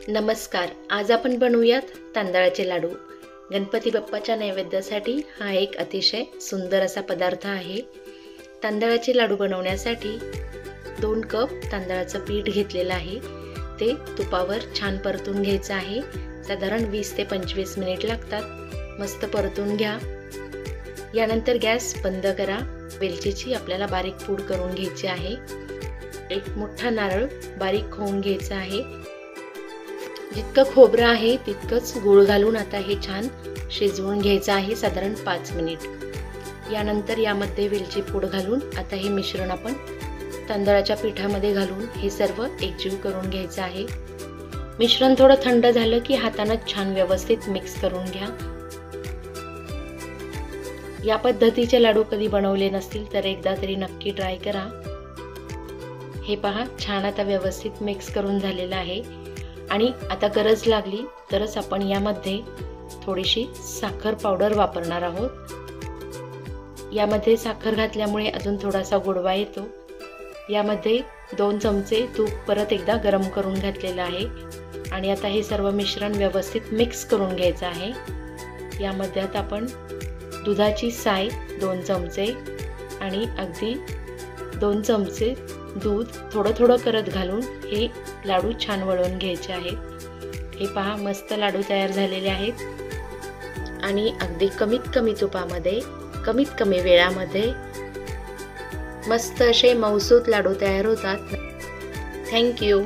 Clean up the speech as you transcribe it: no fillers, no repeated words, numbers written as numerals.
नमस्कार. आज आपण बनवूयात तांदळाचे लाडू. गणपती बाप्पाच्या नैवेद्यासाठी हा एक अतिशय सुंदर असा पदार्थ आहे. तांदळाचे लाडू बनवण्यासाठी 2 कप तांदळाचं पीठ घेतलेलं आहे. ते तुपावर छान परतून घ्यायचं आहे. साधारण 20 ते 25 मिनिट लागतात. मस्त परतून घ्या. यानंतर गॅस बंद करा. वेलचीची आपल्याला बारीक पूड करून घ्यायची आहे. एक मोठा नारळ बारीक खोवून घ्यायचा आहे. जितकं खोबरं आहे तितकंच गूळ घालून आता हे छान शिजवून घ्यायचं आहे साधारण 5 मिनिट. यानंतर यामध्ये वेलची पूड घालून आता हे मिश्रण आपण तांदळाच्या पिठामध्ये घालून हे सर्व एकजीव करून घ्यायचं आहे. मिश्रण थोडं थंड झालं की हाताने छान व्यवस्थित मिक्स करून घ्या. या पद्धतीचे लाडू कधी बनवले नसतील तर एकदा तरी नक्की ट्राय करा. हे पहा, छान आता व्यवस्थित मिक्स करून झालेलं आहे. आणि आता गरज लागली तरच आपण यामध्ये थोडीशी साखर पावडर वापरणार आहोत. यामध्ये साखर घातल्यामुळे अजून थोडासा गोडवा येतो. यामध्ये 2 चमचे तूप परत एकदा गरम करून घातलेलं आहे. आणि आता हे सर्व मिश्रण व्यवस्थित मिक्स करून घ्यायचं आहे. यामध्ये आता आपण दुधाची साय 2 चमचे आणि अगदी 2 चमचे दूध थोडं थोडं करत घालून हे लाडू छान वळवून घ्यायचे आहेत. हे पहा, मस्त लाडू तयार झालेले आहेत आणि अगदी कमीत कमी तुपामध्ये कमीत कमी वेळामध्ये मस्त असे मऊसूत लाडू तयार होतात. Thank you.